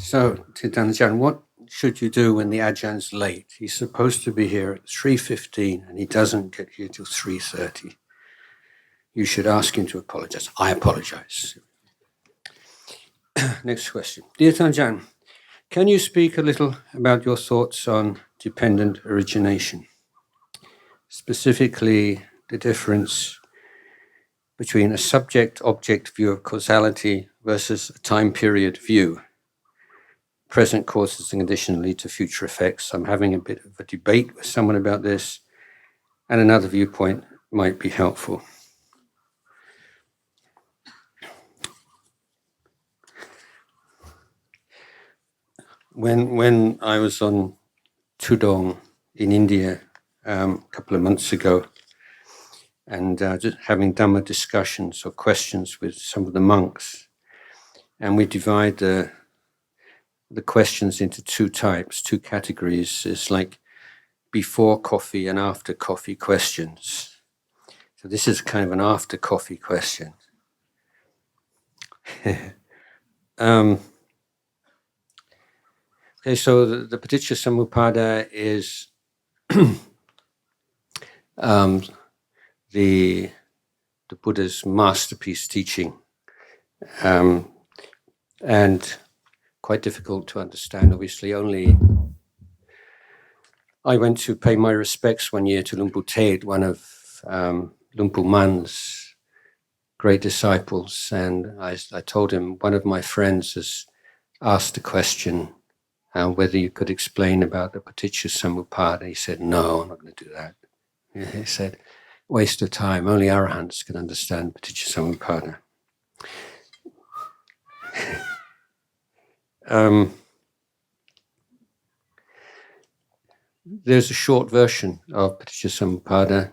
So, Ajahn, what should you do when the Ajahn late? He's supposed to be here at 3:15 and he doesn't get here till 3:30. You should ask him to apologize. I apologize. Next question. Dear Ajahn, can you speak a little about your thoughts on dependent origination? Specifically, the difference between a subject-object view of causality versus a time period view. Present causes and condition lead to future effects. I'm having a bit of a debate with someone about this, and another viewpoint might be helpful. When I was on Tudong in India a couple of months ago, and just having Dhamma discussions or questions with some of the monks, and we divide the questions into two types, two categories. It's like before coffee and after coffee questions. So this is kind of an after coffee question. Okay, so the Paticca Samuppada is the Buddha's masterpiece teaching, and quite difficult to understand, obviously. Only I went to pay my respects one year to Lumpu Ted, one of Lumpu Man's great disciples, and I told him one of my friends has asked a question, whether you could explain about the Paticca Samuppada. He said, no, I'm not going to do that. He said, waste of time, only arahants can understand Paticca Samuppada. There's a short version of Paticca Samuppada,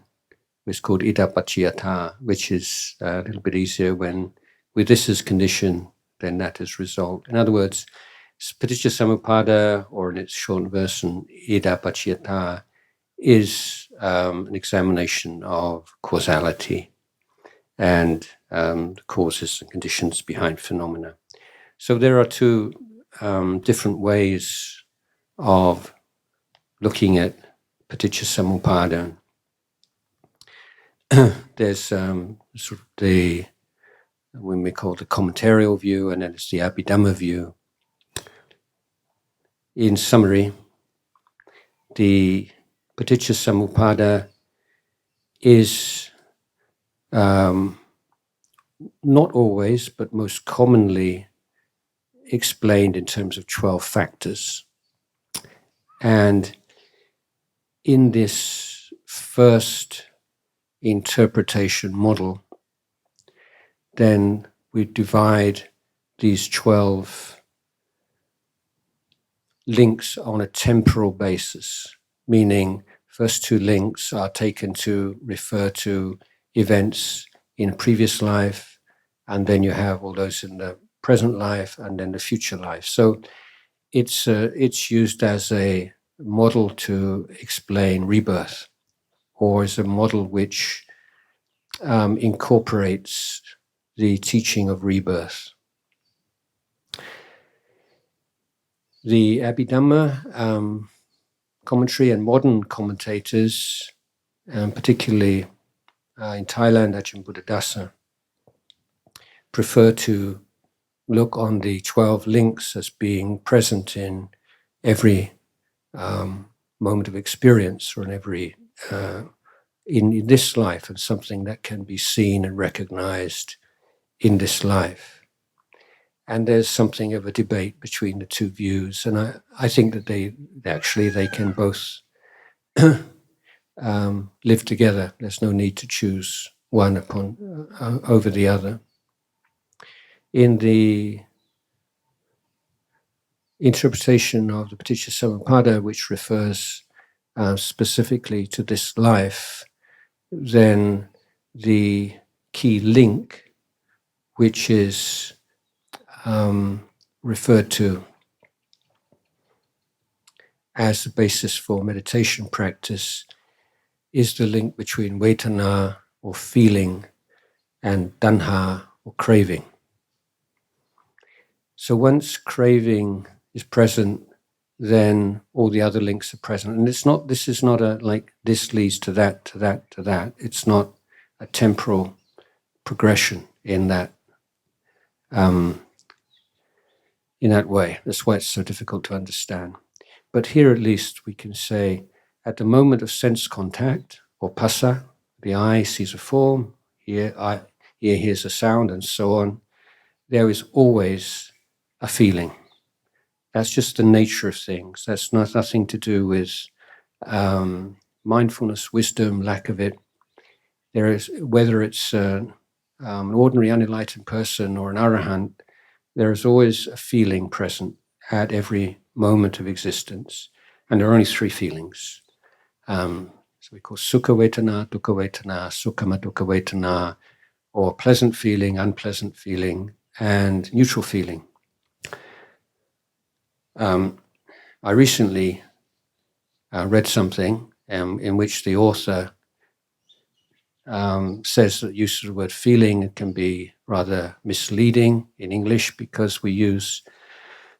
which is called Idappaccayata, which is a little bit easier when with this as condition, then that as result. In other words, Paticca Samuppada, or in its short version, Idappaccayata, is an examination of causality and the causes and conditions behind phenomena. So there are two different ways of looking at Paticca Samuppada. There's sort of the, when we call the commentarial view, and then it's the Abhidhamma view. In summary, the Paticca Samuppada is not always, but most commonly explained in terms of 12 factors. And in this first interpretation model, then we divide these 12 links on a temporal basis, meaning first two links are taken to refer to events in a previous life, and then you have all those in the present life and then the future life. So it's used as a model to explain rebirth, or as a model which incorporates the teaching of rebirth. The Abhidhamma commentary and modern commentators, particularly in Thailand, Ajahn Buddhadasa, prefer to look on the 12 links as being present in every moment of experience, or in every in this life, and something that can be seen and recognized in this life. And there's something of a debate between the two views, and I think that they can both live together. There's no need to choose one over the other. In the interpretation of the Paticca Samuppada, which refers specifically to this life, then the key link, which is referred to as the basis for meditation practice, is the link between vedana, or feeling, and tanha, or craving. So once craving is present, then all the other links are present. And this is not a like this leads to that, to that, to that. It's not a temporal progression in that way. That's why it's so difficult to understand. But here at least we can say, at the moment of sense contact, or phassa, the eye sees a form, ear hears a sound, and so on, there is always a feeling. That's just the nature of things. That's nothing to do with mindfulness, wisdom, lack of it. There is, whether it's an ordinary unenlightened person or an arahant, there is always a feeling present at every moment of existence. And there are only three feelings. So we call sukha vedana, dukkha vedana, sukhama dukkha vedana, or pleasant feeling, unpleasant feeling, and neutral feeling. I recently read something in which the author says that use of the word feeling can be rather misleading in English because we use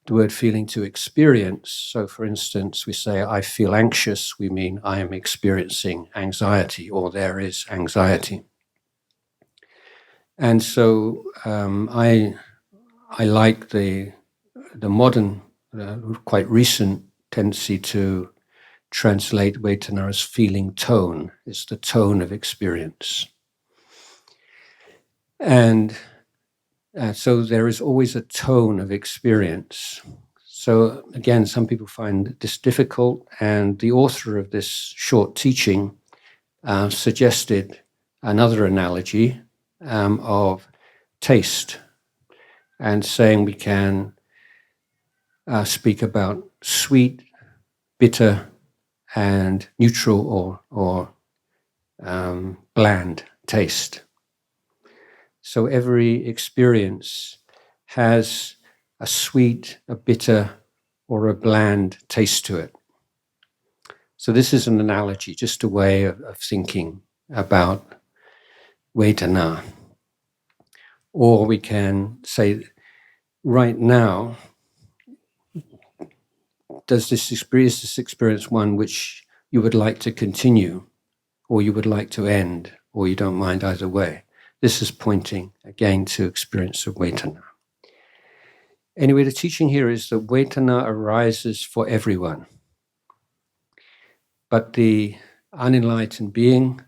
the word feeling to experience. So, for instance, we say, I feel anxious, we mean I am experiencing anxiety, or there is anxiety. And so I like the modern, quite recent tendency to translate Vedana as feeling tone. It's the tone of experience. And so there is always a tone of experience. So again, some people find this difficult, and the author of this short teaching suggested another analogy of taste, and saying we can speak about sweet, bitter, and neutral or bland taste. So every experience has a sweet, a bitter, or a bland taste to it. So this is an analogy, just a way of thinking about Vedana. Or we can say, right now, is this experience one which you would like to continue, or you would like to end, or you don't mind either way? This is pointing again to experience of Vedana. Anyway, the teaching here is that Vedana arises for everyone. But the unenlightened being,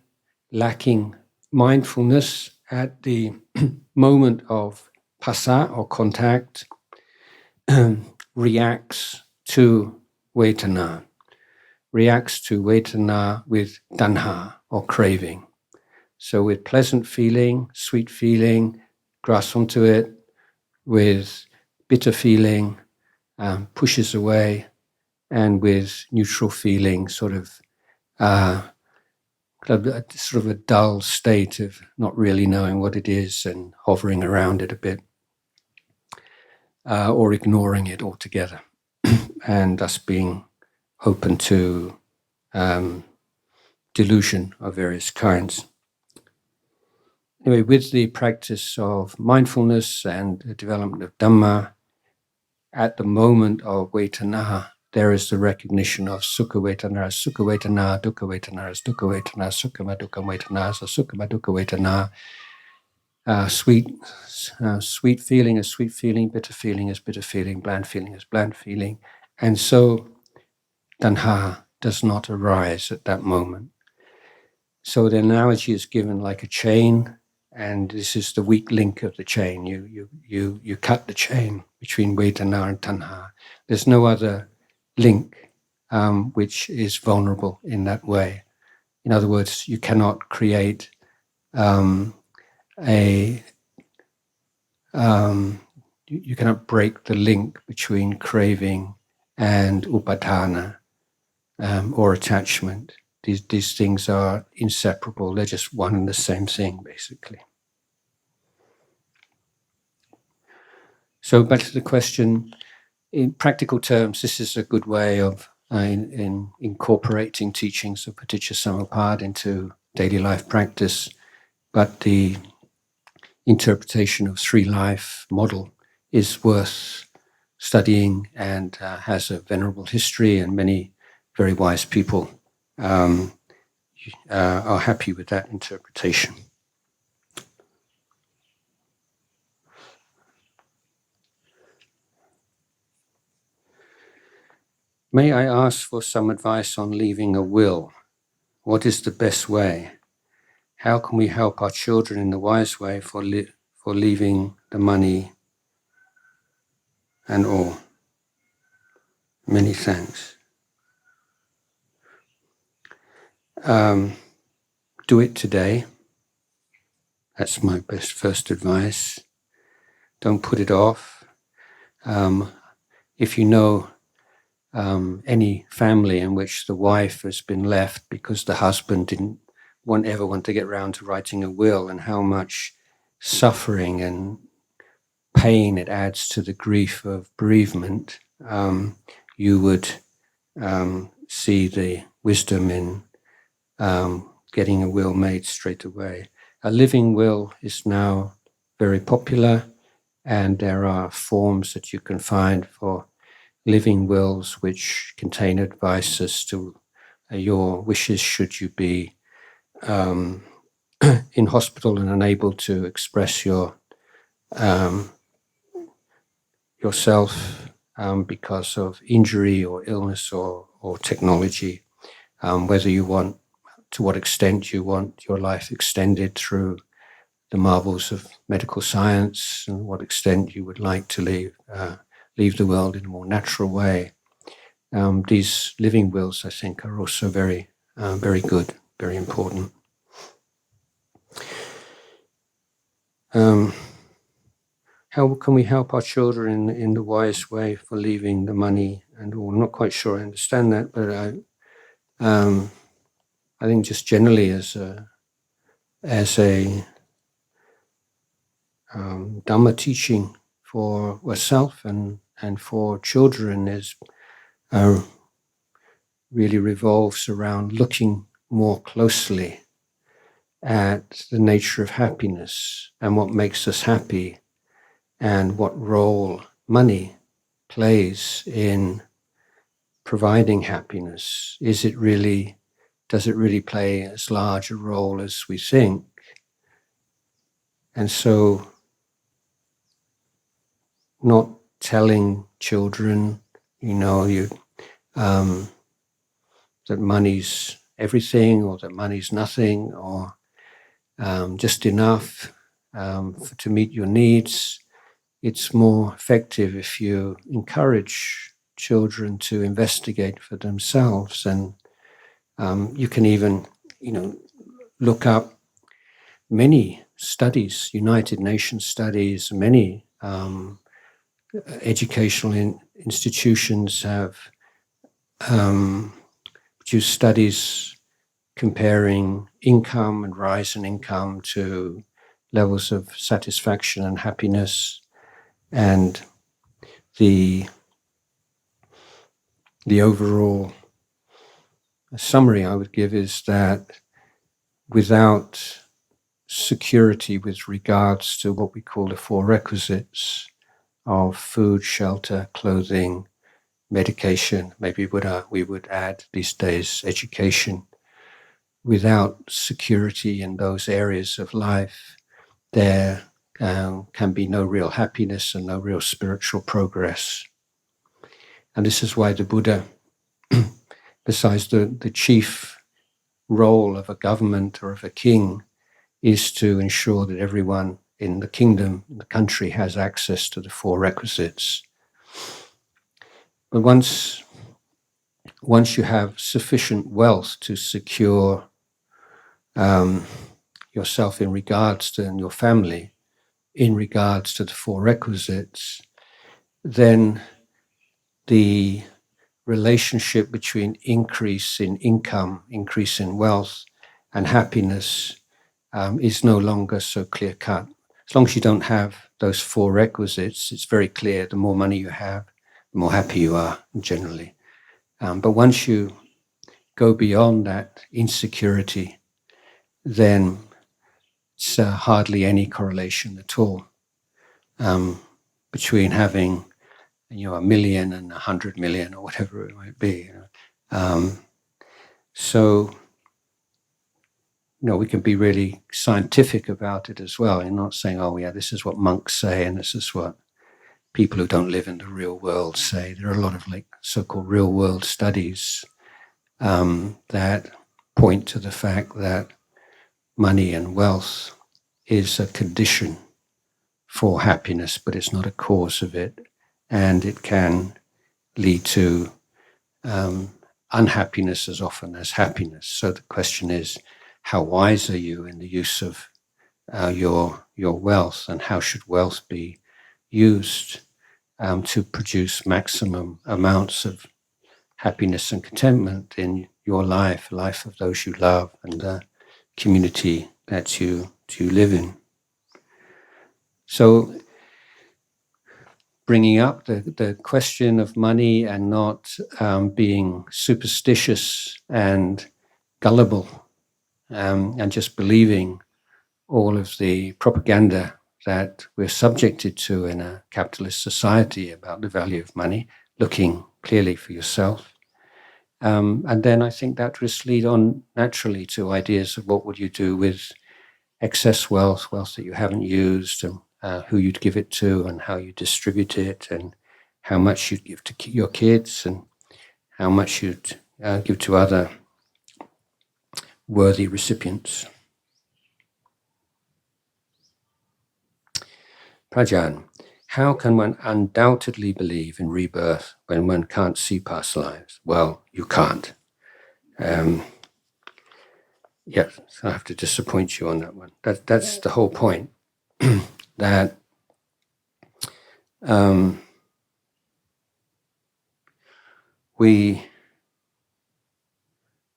lacking mindfulness at the moment of phassa or contact, reacts to Vedana with tanha or craving. So with pleasant feeling, sweet feeling, grasps onto it. With bitter feeling, pushes away. And with neutral feeling, sort of a dull state of not really knowing what it is and hovering around it a bit, or ignoring it altogether, and thus being open to delusion of various kinds. Anyway, with the practice of mindfulness and the development of Dhamma, at the moment of Vedana, there is the recognition of sukha vedana, dukkha vedana, sukhama dukkha vedana, sukhama dukkha vedana. Sweet feeling is sweet feeling, bitter feeling is bitter feeling, bland feeling is bland feeling. And so tanha does not arise at that moment. So the analogy is given like a chain, and this is the weak link of the chain. You cut the chain between Vedana and tanha. There's no other link which is vulnerable in that way. In other words, you cannot create you cannot break the link between craving and upadana or attachment. These things are inseparable. They're just one and the same thing, basically. So back to the question, in practical terms, this is a good way of in incorporating teachings of Paticca Samuppada into daily life practice. But the interpretation of three life model is worth studying and has a venerable history, and many very wise people are happy with that interpretation. May I ask for some advice on leaving a will? What is the best way? How can we help our children in the wise way for leaving the money and all? Many thanks. Do it today. That's my first advice. Don't put it off. If you know any family in which the wife has been left because the husband didn't ever want to get round to writing a will, and how much suffering and pain it adds to the grief of bereavement, you would see the wisdom in getting a will made straight away. A living will is now very popular, and there are forms that you can find for living wills which contain advice as to your wishes should you be in hospital and unable to express yourself because of injury or illness or technology, whether you want, to what extent you want your life extended through the marvels of medical science, and what extent you would like to leave the world in a more natural way. These living wills, I think, are also very, very good, very important. How can we help our children in the wise way for leaving the money and all? I'm not quite sure I understand that, but I think just generally as a Dhamma teaching for ourselves and for children is really revolves around looking more closely at the nature of happiness and what makes us happy, and what role money plays in providing happiness. Does it really play as large a role as we think? And so not telling children, that money's everything, or that money's nothing, or just enough to meet your needs. It's more effective if you encourage children to investigate for themselves, and you can even, look up many studies, United Nations studies, many educational institutions have produced studies comparing income and rise in income to levels of satisfaction and happiness. And the overall summary I would give is that without security with regards to what we call the four requisites of food, shelter, clothing, medication, maybe we would add these days education. Without security in those areas of life, there can be no real happiness and no real spiritual progress. And this is why the Buddha, besides the chief role of a government or of a king, is to ensure that everyone in the kingdom, in the country, has access to the four requisites. But once you have sufficient wealth to secure yourself in regards to, and your family in regards to the four requisites, then the relationship between increase in income, increase in wealth, and happiness is no longer so clear-cut. As long as you don't have those four requisites, it's very clear the more money you have, the more happy you are generally. But once you go beyond that insecurity, then it's hardly any correlation at all. between having, a million and 100 million or whatever it might be. So we can be really scientific about it as well, and not saying, oh yeah, this is what monks say and this is what people who don't live in the real world say. There are a lot of so-called real world studies that point to the fact that money and wealth is a condition for happiness, but it's not a cause of it, and it can lead to unhappiness as often as happiness. So the question is, how wise are you in the use of your wealth, and how should wealth be used to produce maximum amounts of happiness and contentment in your life of those you love, and the community that you live in. So bringing up the question of money and not being superstitious and gullible and just believing all of the propaganda that we're subjected to in a capitalist society about the value of money, looking clearly for yourself. And then I think that just lead on naturally to ideas of what would you do with excess wealth that you haven't used, and who you'd give it to, and how you distribute it, and how much you'd give to your kids, and how much you'd give to other worthy recipients. Prajan, how can one undoubtedly believe in rebirth when one can't see past lives? Well, you can't. Yes, I have to disappoint you on that one. That's the whole point. That we,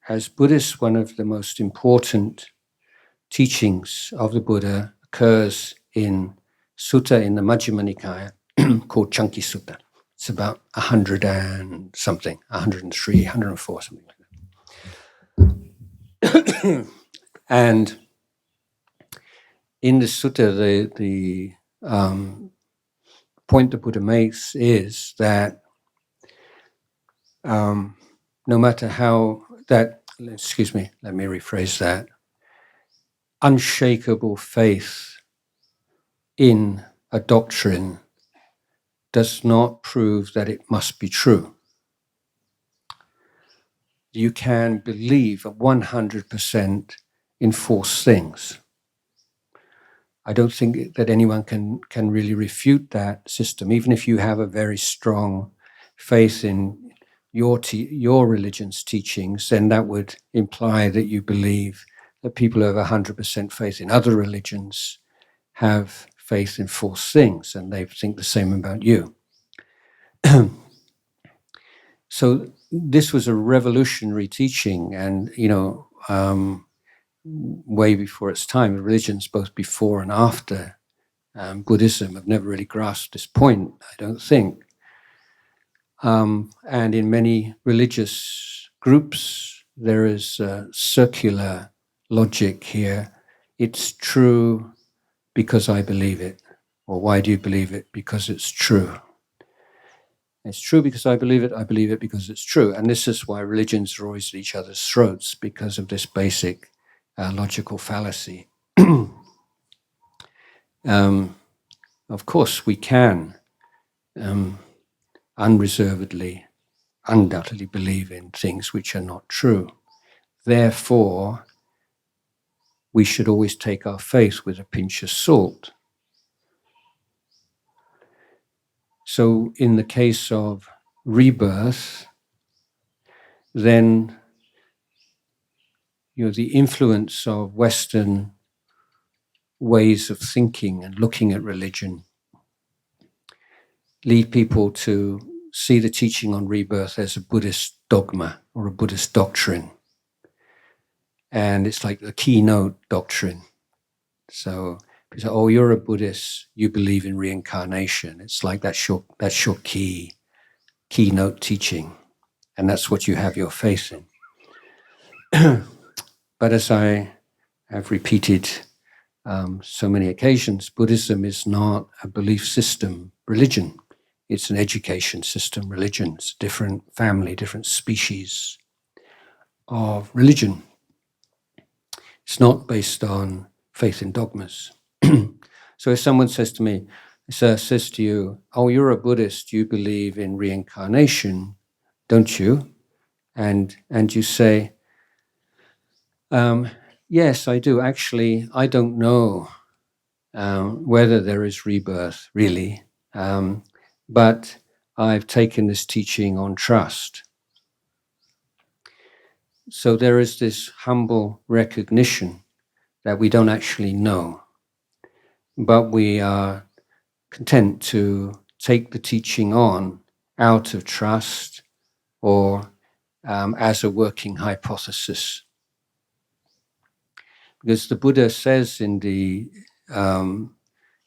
as Buddhists, one of the most important teachings of the Buddha occurs in sutta in the Majjhima Nikaya called Chanki Sutta. It's about 100 and something, 103, 104, something like that. And in the sutta, the point the Buddha makes is that no matter how that, let me rephrase that, unshakable faith in a doctrine does not prove that it must be true. You can believe 100% in false things. I don't think that anyone can really refute that system, even if you have a very strong faith in your religion's teachings. Then that would imply that you believe that people who have 100% faith in other religions have faith in false things, and they think the same about you. So this was a revolutionary teaching, and way before its time. Religions, both before and after Buddhism, have never really grasped this point, I don't think. And in many religious groups, there is a circular logic here. It's true because I believe it. Or why do you believe it? Because it's true. It's true because I believe it because it's true. And this is why religions are always at each other's throats, because of this basic logical fallacy. Of course, we can unreservedly, undoubtedly believe in things which are not true. Therefore, we should always take our faith with a pinch of salt. So in the case of rebirth, then the influence of Western ways of thinking and looking at religion lead people to see the teaching on rebirth as a Buddhist dogma or a Buddhist doctrine. And it's like the keynote doctrine. So people say, oh, you're a Buddhist, you believe in reincarnation. It's like that's your keynote teaching. And that's what you have your faith in. But as I have repeated so many occasions, Buddhism is not a belief system religion. It's an education system, religion. It's a different family, different species of religion. It's not based on faith in dogmas. So if someone says to me, says to you, oh, you're a Buddhist, you believe in reincarnation, don't you? And you say, yes, I do. Actually, I don't know whether there is rebirth, really. But I've taken this teaching on trust. So there is this humble recognition that we don't actually know, but we are content to take the teaching on out of trust or as a working hypothesis. Because the Buddha says in the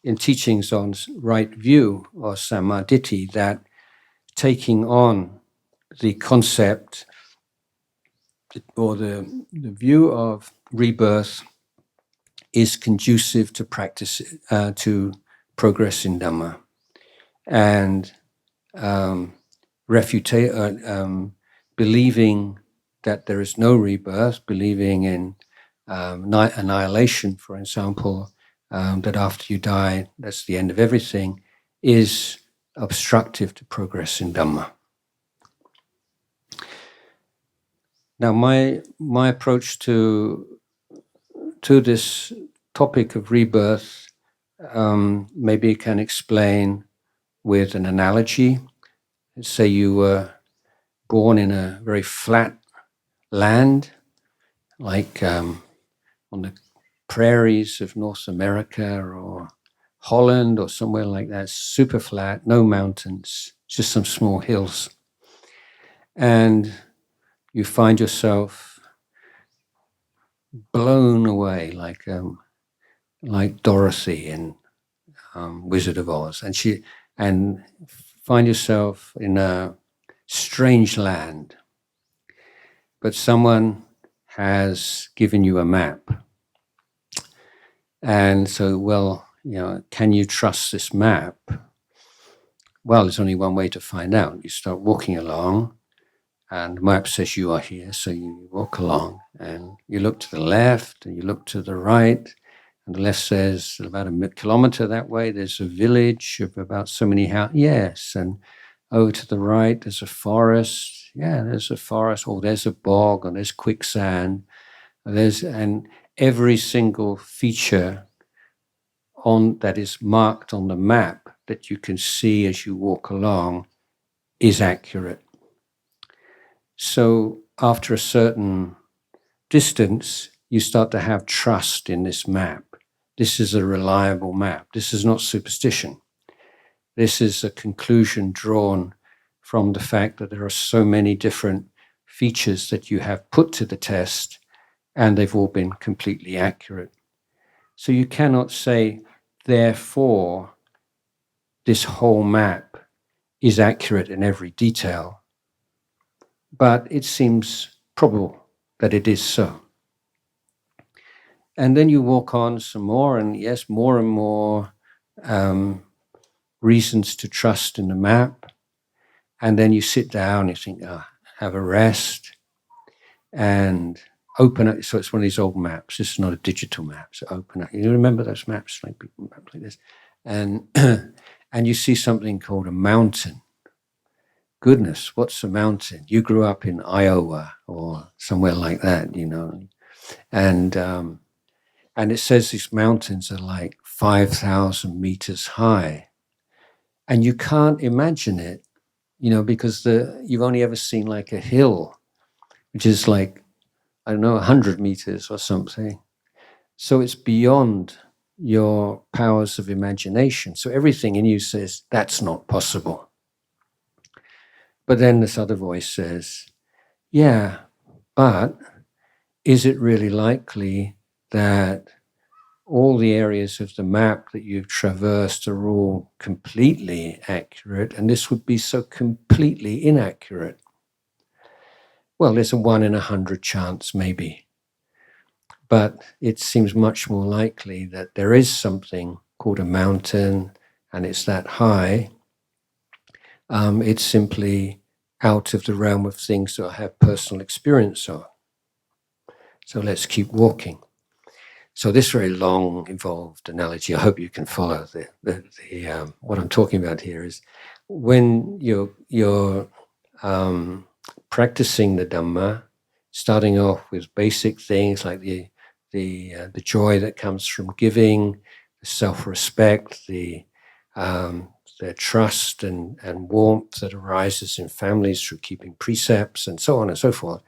in teachings on right view or samadhi that taking on the concept or the view of rebirth is conducive to practice, to progress in Dhamma. And believing that there is no rebirth, believing in annihilation, for example, that after you die, that's the end of everything, is obstructive to progress in Dhamma. Now, my approach to this topic of rebirth maybe can explain with an analogy. Say you were born in a very flat land, like on the prairies of North America or Holland or somewhere like that, super flat, no mountains, just some small hills. And you find yourself blown away like Dorothy in Wizard of Oz, and find yourself in a strange land. But someone has given you a map. And so, well, can you trust this map? Well, there's only one way to find out. You start walking along, and the map says you are here, so you walk along, and you look to the left, and you look to the right, and the left says about a kilometer that way, there's a village of about so many houses. Yes, and over to the right, there's a forest. Yeah, there's a forest. Oh, there's a bog, and there's quicksand. And every single feature that is marked on the map that you can see as you walk along is accurate. So after a certain distance, you start to have trust in this map. This is a reliable map. This is not superstition. This is a conclusion drawn from the fact that there are so many different features that you have put to the test, and they've all been completely accurate. So you cannot say, therefore, this whole map is accurate in every detail, but it seems probable that it is so. And then you walk on some more, and yes, more and more reasons to trust in the map. And then you sit down, you think, have a rest, and open up. So it's one of these old maps. This is not a digital map. So open up. You remember those maps, like maps like this, and and you see something called a mountain. Goodness, what's a mountain? You grew up in Iowa or somewhere like that, and it says these mountains are like 5,000 meters high, and you can't imagine it, because you've only ever seen like a hill, which is like, I don't know, 100 meters or something. So it's beyond your powers of imagination. So everything in you says, that's not possible. But then this other voice says, yeah, but is it really likely that all the areas of the map that you've traversed are all completely accurate, and this would be so completely inaccurate? Well, there's a 1 in 100 chance, maybe. But it seems much more likely that there is something called a mountain, and it's that high, it's simply out of the realm of things that I have personal experience of. So let's keep walking. So this very long, involved analogy, I hope you can follow what I'm talking about here is when you're practicing the Dhamma, starting off with basic things like the joy that comes from giving, the self-respect, the trust and warmth that arises in families through keeping precepts and so on and so forth.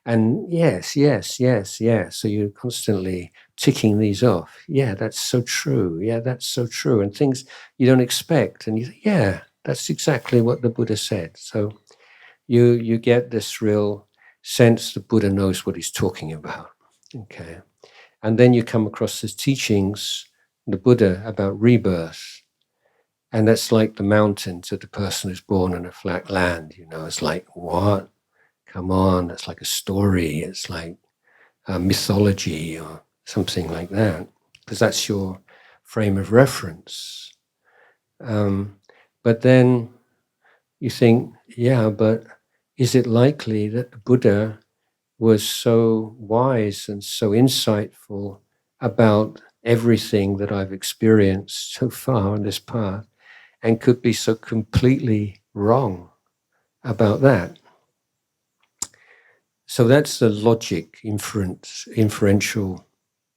And yes. So you're constantly ticking these off. Yeah, that's so true. Yeah, that's so true. And things you don't expect. And you think, yeah, that's exactly what the Buddha said. So you get this real sense the Buddha knows what he's talking about. Okay. And then you come across his teachings, the Buddha, about rebirth. And that's like the mountains of the person who's born in a flat land. It's like, what? Come on, it's like a story. It's like a mythology or something like that, because that's your frame of reference. But then you think, yeah, but is it likely that the Buddha was so wise and so insightful about everything that I've experienced so far on this path and could be so completely wrong about that? So that's the logic, inferential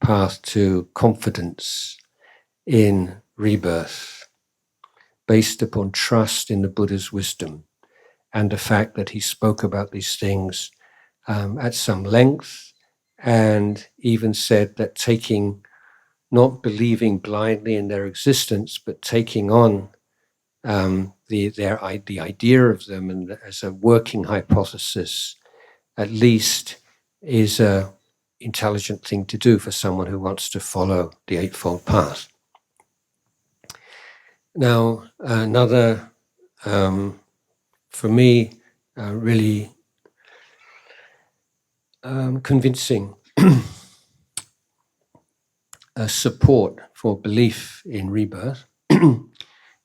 path to confidence in rebirth, based upon trust in the Buddha's wisdom and the fact that he spoke about these things at some length, and even said that not believing blindly in their existence, but taking on the idea of them and as a working hypothesis, at least is an intelligent thing to do for someone who wants to follow the Eightfold Path. Now, another, for me, really convincing support for belief in rebirth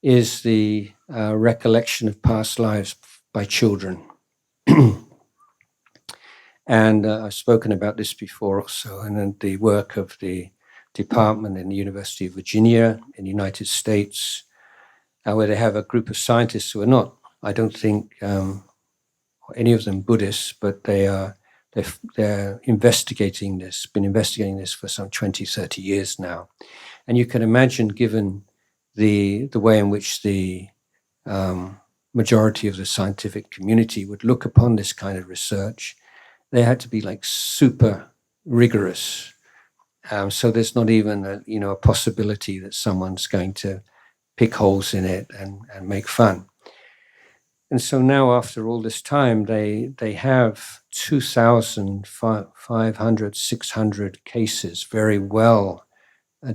is the recollection of past lives by children. And I've spoken about this before also, and then the work of the department in the University of Virginia in the United States, where they have a group of scientists who are not, I don't think, any of them Buddhists, but they're investigating this, been investigating this for some 20, 30 years now. And you can imagine, given the way in which the majority of the scientific community would look upon this kind of research, they had to be like super rigorous. So there's not even a possibility that someone's going to pick holes in it and make fun. And so now, after all this time, they have 2,500, 600 cases, very well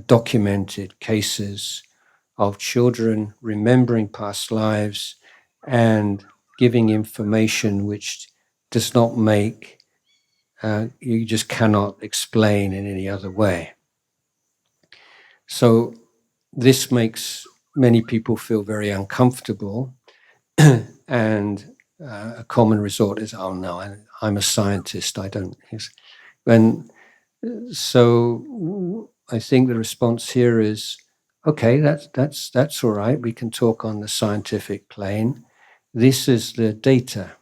documented cases of children remembering past lives and giving information which does not make, you just cannot explain in any other way. So this makes many people feel very uncomfortable, and a common resort is, oh no, I'm a scientist, I don't. So I think the response here is, okay, that's all right. We can talk on the scientific plane. This is the data.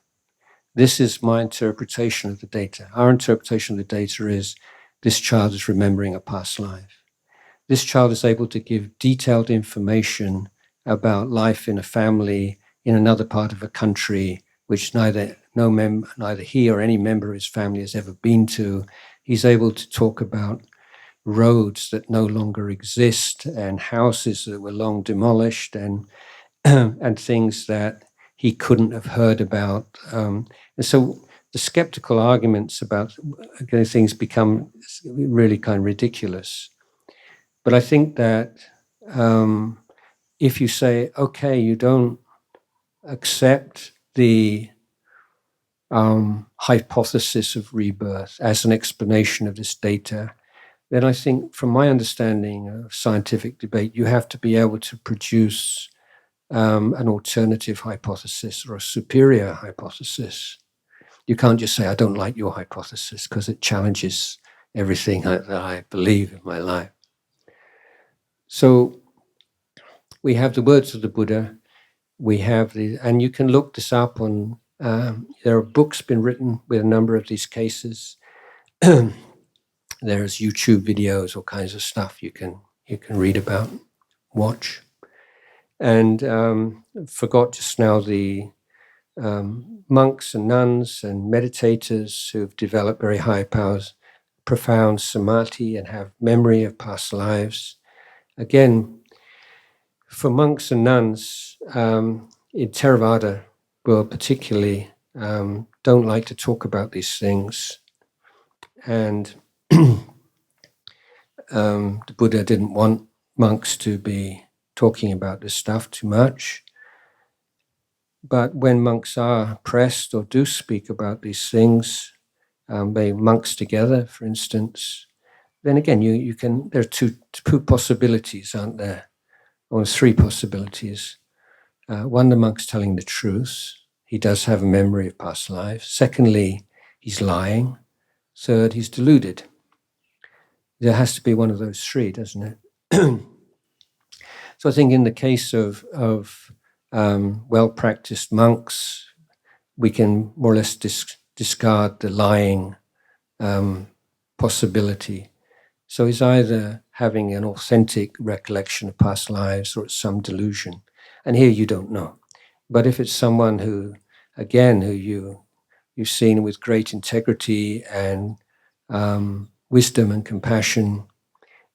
This is my interpretation of the data. Our interpretation of the data is this child is remembering a past life. This child is able to give detailed information about life in a family in another part of a country, which neither he or any member of his family has ever been to. He's able to talk about roads that no longer exist and houses that were long demolished and and things that he couldn't have heard about. And so the skeptical arguments about things become really kind of ridiculous. But I think that if you say, okay, you don't accept the hypothesis of rebirth as an explanation of this data, then I think, from my understanding of scientific debate, you have to be able to produce an alternative hypothesis or a superior hypothesis. You can't just say, I don't like your hypothesis, because it challenges everything that I believe in my life. So we have the words of the Buddha, we have and you can look this up on, there are books been written with a number of these cases. There's YouTube videos, all kinds of stuff you can read about, watch. And forgot just now the monks and nuns and meditators who've developed very high powers, profound samadhi, and have memory of past lives. Again, for monks and nuns, in Theravada world particularly, don't like to talk about these things. And the Buddha didn't want monks to be talking about this stuff too much. But when monks are pressed or do speak about these things, monks together, for instance, then again, you can. There are two possibilities, aren't there? Or three possibilities. One, the monk's telling the truth. He does have a memory of past lives. Secondly, he's lying. Third, he's deluded. There has to be one of those three, doesn't it? So I think in the case of well-practiced monks, we can more or less discard the lying possibility. So he's either having an authentic recollection of past lives or it's some delusion. And here you don't know. But if it's someone who you've seen with great integrity and wisdom and compassion,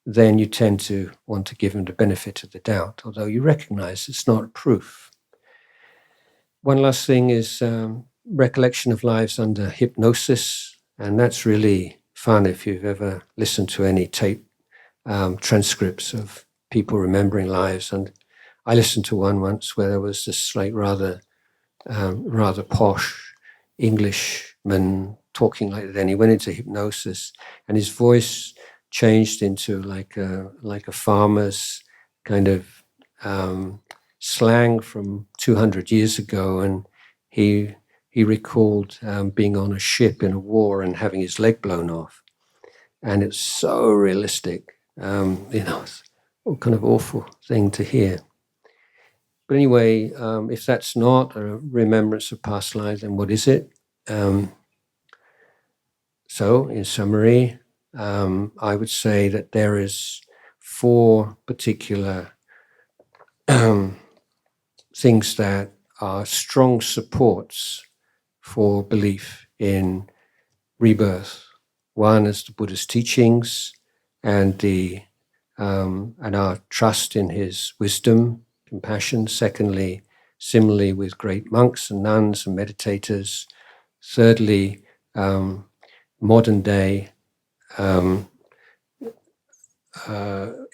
then you tend to want to give him the benefit of the doubt, although you recognize it's not proof. One last thing is recollection of lives under hypnosis, and that's really fun if you've ever listened to any tape transcripts of people remembering lives. And I listened to one once where there was this like rather posh Englishman talking like that. And he went into hypnosis, and his voice changed into like a farmer's kind of slang from 200 years ago, and he recalled being on a ship in a war and having his leg blown off, and it's so realistic. It's a kind of awful thing to hear. But anyway, if that's not a remembrance of past lives, then what is it? So, in summary, I would say that there is 4 particular things that are strong supports for belief in rebirth. One is the Buddha's teachings and our trust in his wisdom, compassion. Secondly, similarly with great monks and nuns and meditators. Thirdly, modern day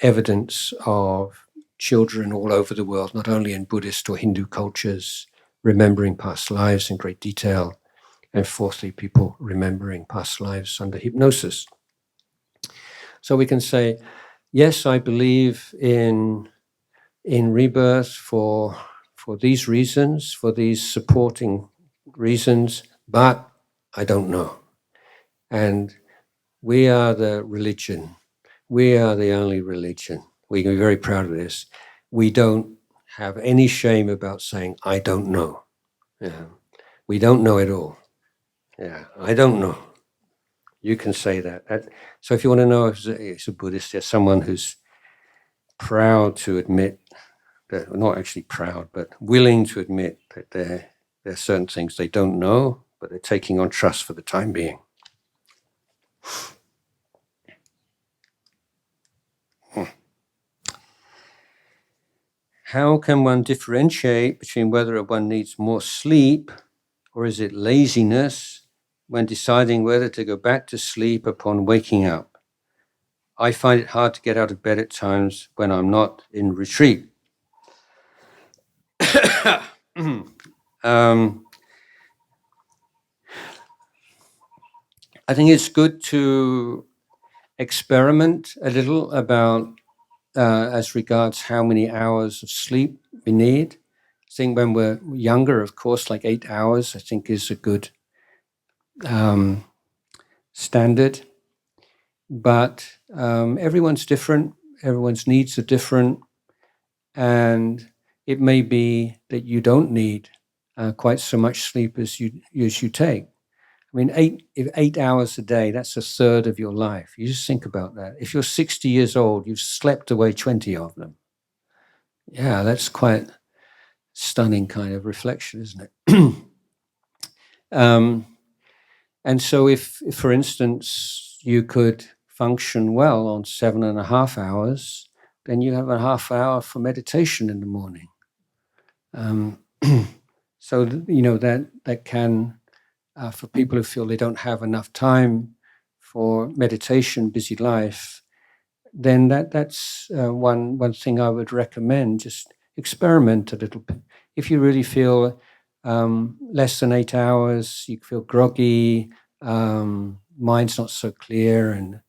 evidence of children all over the world, not only in Buddhist or Hindu cultures, remembering past lives in great detail. And fourthly, people remembering past lives under hypnosis. So we can say, yes, I believe in rebirth for these reasons, for these supporting reasons, but I don't know. And we are the religion. We are the only religion. We can be very proud of this. We don't have any shame about saying, I don't know. Yeah. We don't know it all. Yeah, I don't know. You can say that. So if you want to know if it's a Buddhist, there's someone who's proud to admit that, not actually proud, but willing to admit that there are certain things they don't know, but they're taking on trust for the time being. How can one differentiate between whether one needs more sleep or is it laziness when deciding whether to go back to sleep upon waking up? I find it hard to get out of bed at times when I'm not in retreat. I think it's good to experiment a little about as regards how many hours of sleep we need. I think when we're younger, of course, like 8 hours, I think is a good standard. But everyone's different, everyone's needs are different, and it may be that you don't need quite so much sleep as you take. I mean, 8 hours a day, that's a third of your life. You just think about that. If you're 60 years old, you've slept away 20 of them. Yeah, that's quite stunning kind of reflection, isn't it? And so if, for instance, you could function well on 7.5 hours, then you have a half hour for meditation in the morning. So, that can, for people who feel they don't have enough time for meditation, busy life, then that's one thing I would recommend. Just experiment a little bit. If you really feel less than 8 hours, you feel groggy, mind's not so clear, and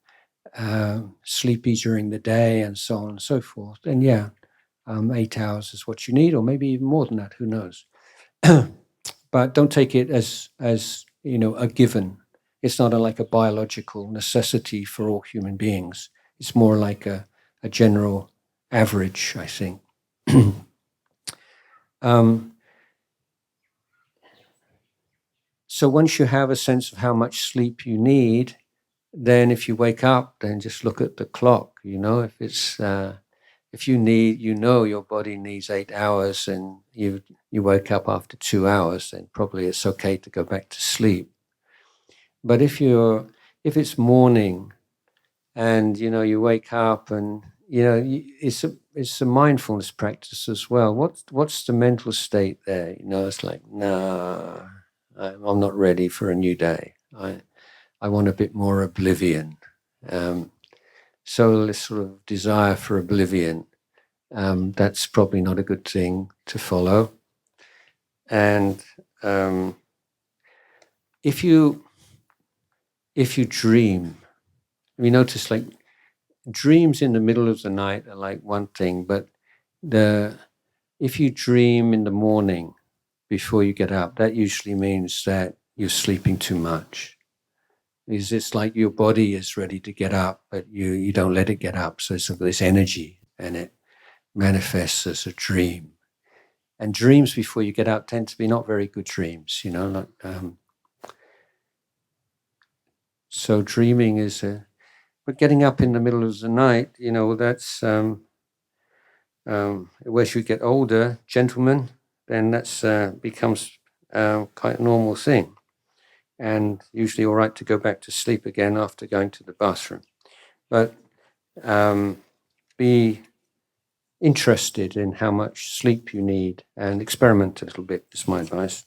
sleepy during the day, and so on and so forth, then 8 hours is what you need, or maybe even more than that, who knows. But don't take it as a given. It's not like a biological necessity for all human beings. It's more like a general average, I think. So once you have a sense of how much sleep you need, then if you wake up, then just look at the clock. If it's if you need, your body needs 8 hours, and you wake up after 2 hours, then probably it's okay to go back to sleep. But if it's morning, and you wake up, and it's a mindfulness practice as well. What's the mental state there? It's like, nah, I'm not ready for a new day. I want a bit more oblivion. So this sort of desire for oblivion, that's probably not a good thing to follow. And if you dream, we notice like dreams in the middle of the night are like one thing, but if you dream in the morning before you get up, that usually means that you're sleeping too much. It's like your body is ready to get up, but you don't let it get up. So it's this energy, and it manifests as a dream. And dreams before you get up tend to be not very good dreams, so dreaming is but getting up in the middle of the night, that's as you get older, gentlemen, then that's becomes quite a normal thing, and usually all right to go back to sleep again after going to the bathroom. But be interested in how much sleep you need and experiment a little bit, is my advice.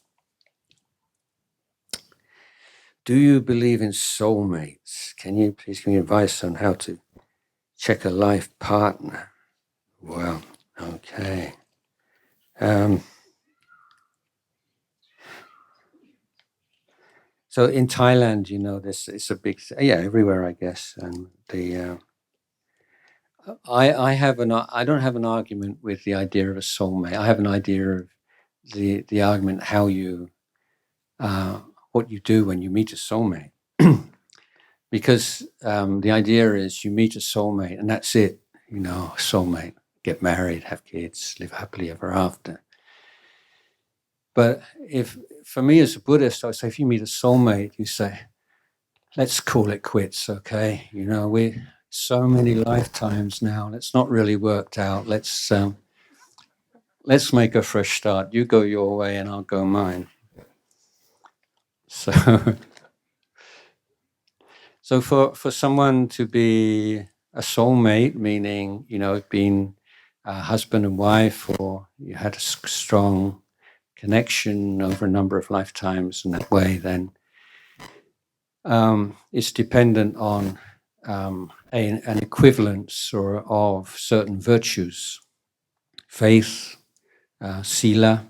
Do you believe in soulmates? Can you please give me advice on how to check a life partner? Well, okay. So in Thailand, this is a big, everywhere, I guess. And I don't have an argument with the idea of a soulmate. I have an idea of the argument how you, what you do when you meet a soulmate. Because the idea is you meet a soulmate and that's it, soulmate, get married, have kids, live happily ever after. But for me as a Buddhist, I would say if you meet a soulmate, you say, let's call it quits, okay? We so many lifetimes now, and it's not really worked out. Let's make a fresh start. You go your way and I'll go mine. So for someone to be a soulmate, meaning, being a husband and wife, or you had a strong connection over a number of lifetimes in that way, then it's dependent on an equivalence of certain virtues, faith, sila,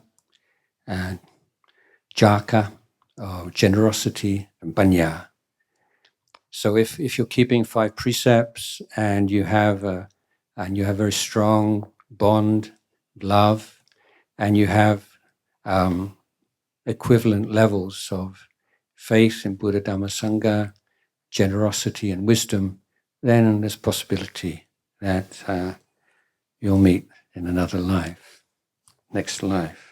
jhaka, generosity, and panya. So if you're keeping 5 precepts and you have very strong bond, love, and you have equivalent levels of faith in Buddha, Dhamma, Sangha, generosity and wisdom, then there's possibility that you'll meet in another life, next life.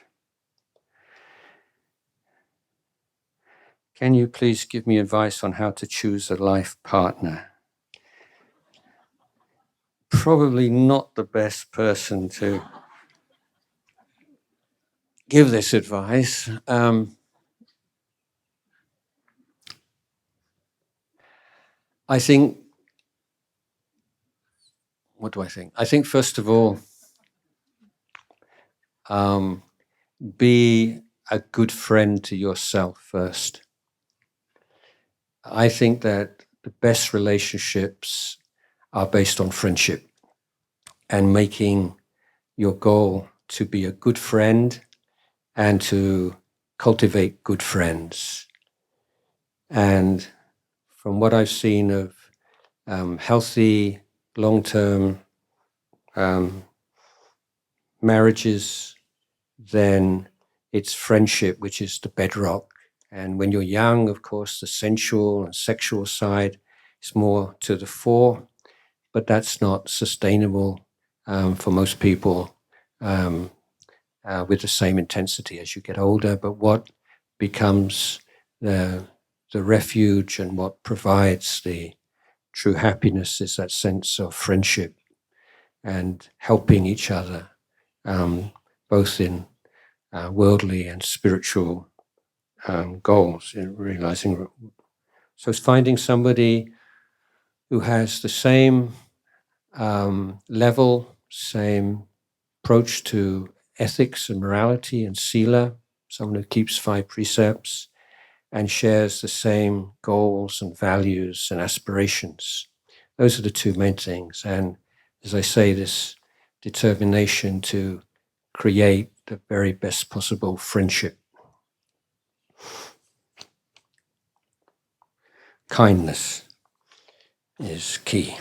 Can you please give me advice on how to choose a life partner? Probably not the best person to give this advice. I think, what do I think? I think, first of all, be a good friend to yourself first. I think that the best relationships are based on friendship and making your goal to be a good friend and to cultivate good friends. And from what I've seen of healthy, long-term marriages, then it's friendship which is the bedrock. And when you're young, of course, the sensual and sexual side is more to the fore, but that's not sustainable for most people with the same intensity as you get older. But what becomes the refuge and what provides the true happiness is that sense of friendship and helping each other, both in worldly and spiritual goals, in realizing. So it's finding somebody who has the same level, same approach to ethics and morality and sila, someone who keeps 5 precepts and shares the same goals and values and aspirations. Those are the 2 main things. And as I say, this determination to create the very best possible friendship. Kindness is key.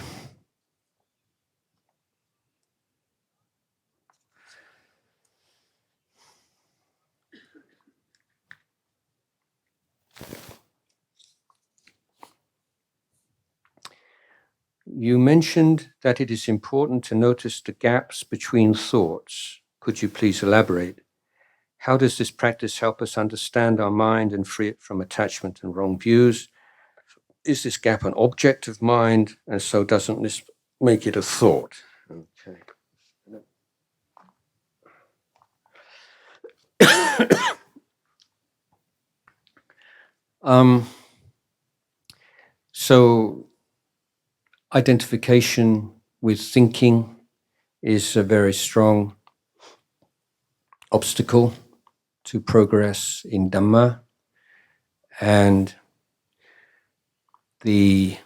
You mentioned that it is important to notice the gaps between thoughts. Could you please elaborate? How does this practice help us understand our mind and free it from attachment and wrong views? Is this gap an object of mind, and so doesn't this make it a thought? Okay. So identification with thinking is a very strong obstacle to progress in Dhamma, and the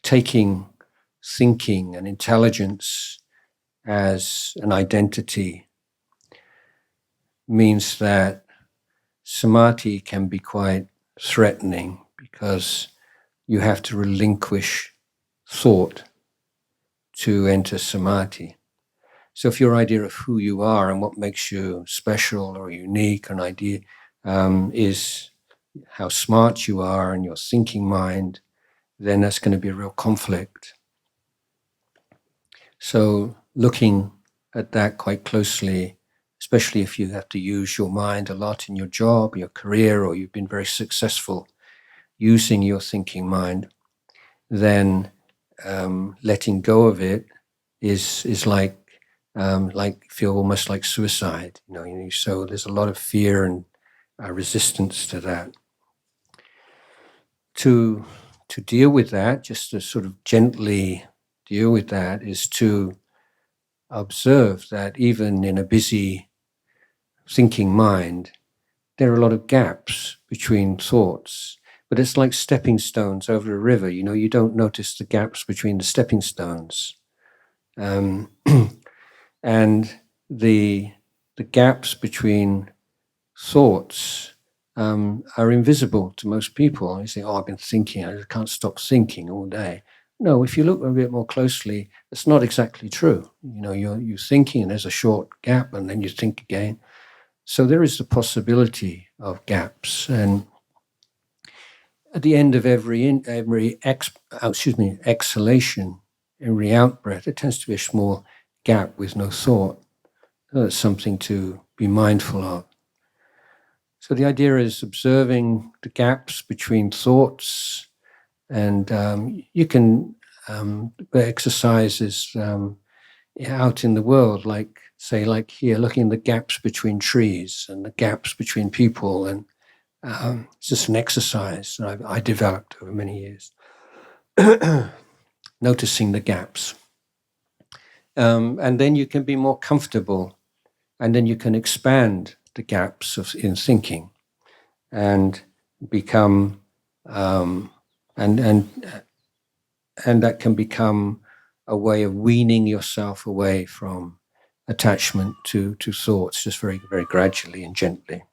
taking thinking and intelligence as an identity means that samadhi can be quite threatening because you have to relinquish thought to enter samadhi. So if your idea of who you are and what makes you special or unique, an idea is how smart you are and your thinking mind, then that's going to be a real conflict. So looking at that quite closely, especially if you have to use your mind a lot in your job, your career, or you've been very successful using your thinking mind, then letting go of it is like feel almost like suicide. So there's a lot of fear and resistance to that. To deal with that, just to sort of gently deal with that, is to observe that even in a busy thinking mind, there are a lot of gaps between thoughts. But it's like stepping stones over a river. You don't notice the gaps between the stepping stones. And the gaps between thoughts are invisible to most people. You say, oh, I've been thinking, I can't stop thinking all day. No, if you look a bit more closely, it's not exactly true. You're thinking and there's a short gap and then you think again. So there is the possibility of gaps. And at the end of every exhalation, every out-breath, there tends to be a small gap with no thought. So that's something to be mindful of. So the idea is observing the gaps between thoughts, and you can exercises out in the world, like here, looking at the gaps between trees and the gaps between people, and it's just an exercise that I developed over many years, noticing the gaps. And then you can be more comfortable, and then you can expand the gaps in thinking and become, and that can become a way of weaning yourself away from attachment to thoughts, just very, very gradually and gently.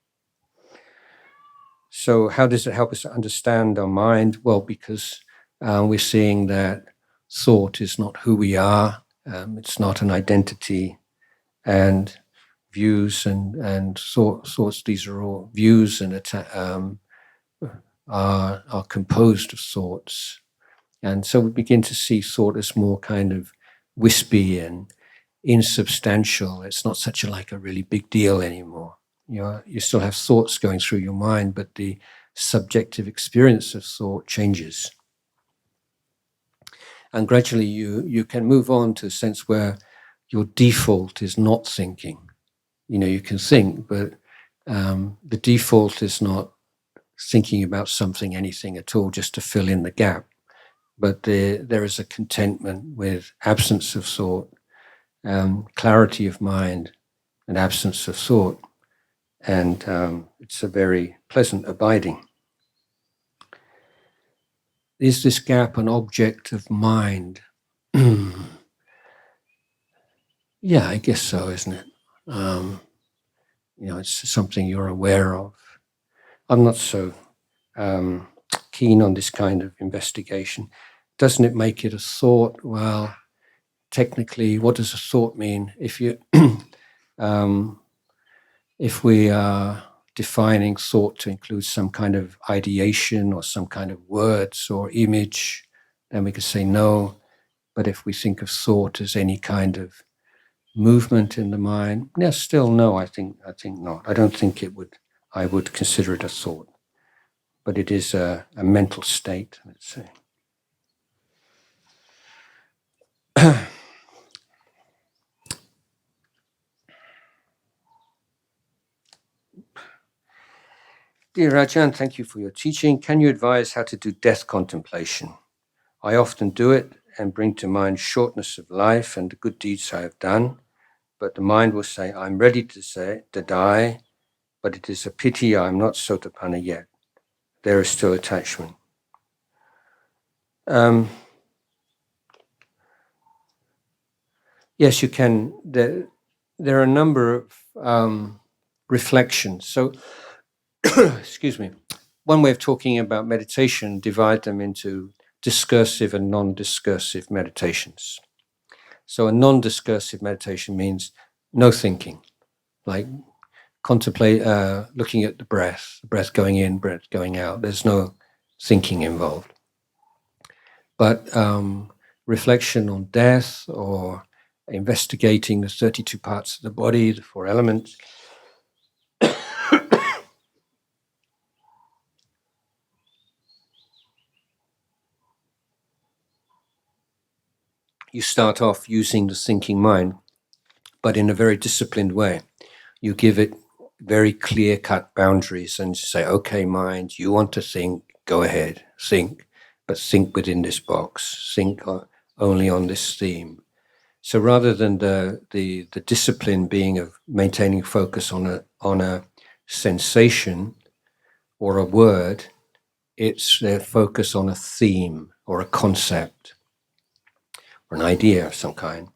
So how does it help us to understand our mind? Well, because we're seeing that thought is not who we are, it's not an identity, and views and thoughts, these are all views and are composed of thoughts. And so we begin to see thought as more kind of wispy and insubstantial. It's not such a really big deal anymore. You still have thoughts going through your mind, but the subjective experience of thought changes. And gradually you can move on to a sense where your default is not thinking. You can think, but the default is not thinking about something, anything at all, just to fill in the gap. But there is a contentment with absence of thought, clarity of mind, and absence of thought. And it's a very pleasant abiding. Is this gap an object of mind? Yeah, I guess so, isn't it? It's something you're aware of. I'm not so keen on this kind of investigation. Doesn't it make it a thought? Well, technically, what does a thought mean? If we are defining thought to include some kind of ideation or some kind of words or image, then we could say no. But if we think of thought as any kind of movement in the mind, yes, still no. I think not. I don't think I would consider it a thought, but it is a mental state, let's say. Dear Ajahn, thank you for your teaching. Can you advise how to do death contemplation? I often do it and bring to mind shortness of life and the good deeds I have done, but the mind will say, I'm ready to die, but it is a pity I am not Sotapanna yet. There is still attachment. Yes, you can. There are a number of reflections. So, excuse me. One way of talking about meditation, divide them into discursive and non-discursive meditations. So a non-discursive meditation means no thinking, like contemplate, looking at the breath going in, breath going out. There's no thinking involved. But reflection on death or investigating the 32 parts of the body, the 4 elements, you start off using the thinking mind, but in a very disciplined way. You give it very clear-cut boundaries and say, okay, mind, you want to think, go ahead, think, but think within this box, think only on this theme. So rather than the discipline being of maintaining focus on a sensation or a word, it's their focus on a theme or a concept or an idea of some kind.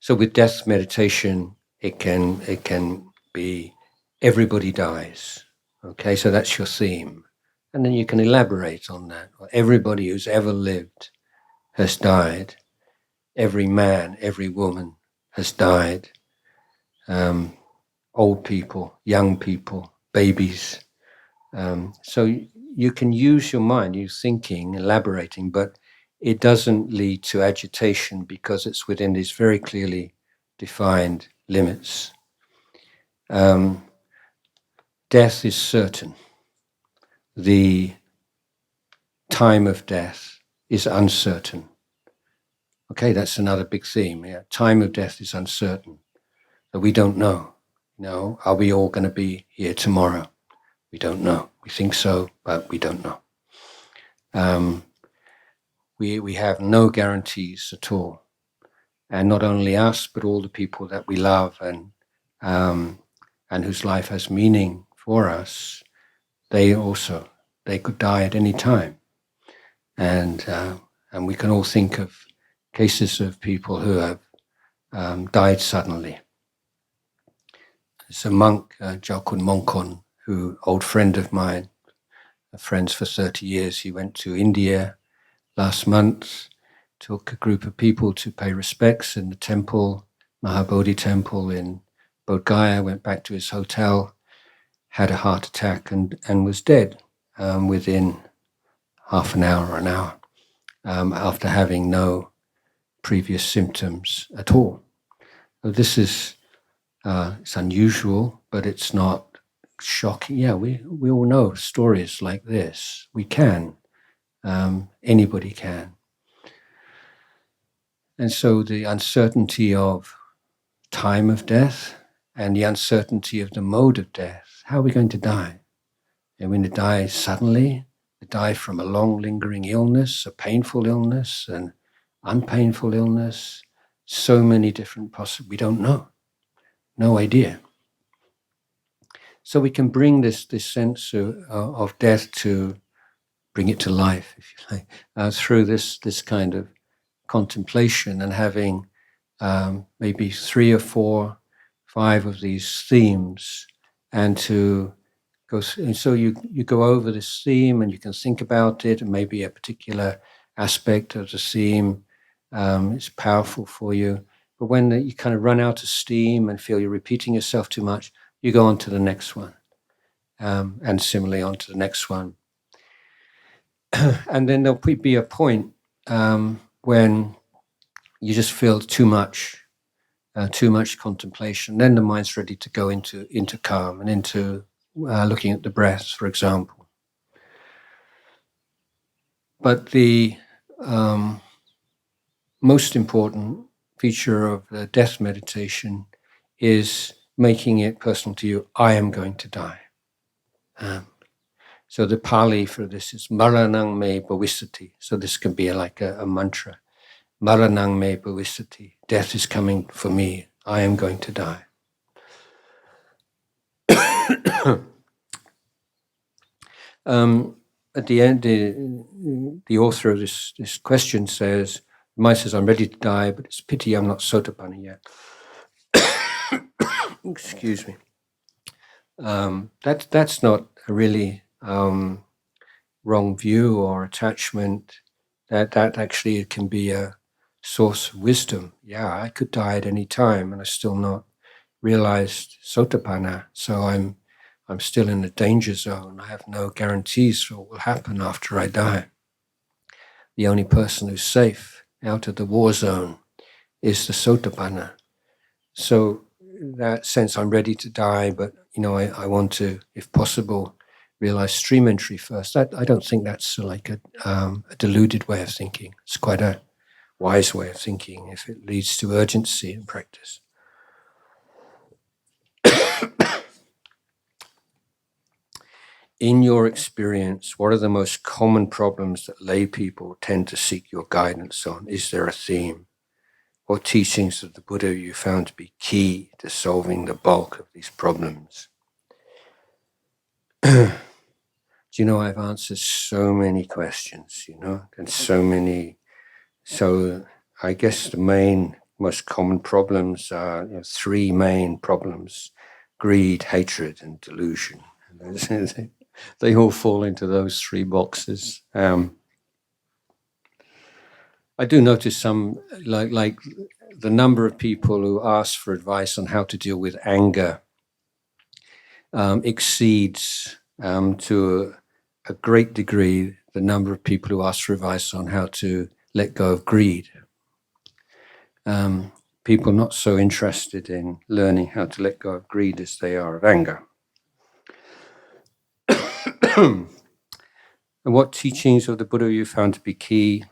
So with death meditation, it can be everybody dies. Okay, so that's your theme. And then you can elaborate on that. Everybody who's ever lived has died. Every man, every woman has died. Old people, young people, babies. So you can use your mind, you thinking, elaborating, but it doesn't lead to agitation because it's within these very clearly defined limits. Death is certain. The time of death is uncertain. Okay, that's another big theme. Yeah, time of death is uncertain. So we don't know. No, are we all going to be here tomorrow? We don't know. We think so, but we don't know. We have no guarantees at all, and not only us, but all the people that we love and whose life has meaning for us. They could die at any time, and we can all think of cases of people who have died suddenly. There's a monk, Jalkun Mongkon, who old friend of mine, friends for 30 years. He went to India last month, took a group of people to pay respects in the temple, Mahabodhi temple in Bodh Gaya, went back to his hotel, had a heart attack and was dead within half an hour or an hour after having no previous symptoms at all. So this is, it's unusual, but it's not shocking. Yeah, we all know stories like this. We can. Anybody can. And so the uncertainty of time of death and the uncertainty of the mode of death, how are we going to die? Are we going to die suddenly? To die from a long lingering illness, a painful illness, an unpainful illness? So many different possibilities. We don't know. No idea. So we can bring this sense of death to bring it to life, if you like, through this kind of contemplation and having maybe 3 or 4, 5 of these themes, and to go. And so you go over this theme and you can think about it, and maybe a particular aspect of the theme is powerful for you. But when you kind of run out of steam and feel you're repeating yourself too much, you go on to the next one, and similarly on to the next one. And then there'll be a point when you just feel too much contemplation. Then the mind's ready to go into calm and into looking at the breath, for example. But the most important feature of the death meditation is making it personal to you. I am going to die. So the Pali for this is Maranang me bhavisati. So this can be like a mantra. Maranang me bhavisati. Death is coming for me. I am going to die. At the end, the author of this question says, Mai says, I'm ready to die, but it's a pity I'm not Sotapanna yet. Excuse me. That's not a really wrong view or attachment. That actually can be a source of wisdom. Yeah, I could die at any time, and I still not realized Sotapanna. So I'm still in the danger zone. I have no guarantees for what will happen after I die. The only person who's safe out of the war zone is the Sotapanna. So that sense, I'm ready to die, but I want to, if possible, realize stream entry first. I don't think that's like a deluded way of thinking. It's quite a wise way of thinking if it leads to urgency in practice. In your experience, what are the most common problems that lay people tend to seek your guidance on? Is there a theme? What teachings of the Buddha you found to be key to solving the bulk of these problems? Do you know, I've answered so many questions, and so many. So I guess the most common problems are 3 main problems: greed, hatred, and delusion. They all fall into those three boxes. I do notice some, like the number of people who ask for advice on how to deal with anger exceeds to a great degree the number of people who ask for advice on how to let go of greed. People not so interested in learning how to let go of greed as they are of anger. And what teachings of the Buddha you found to be key?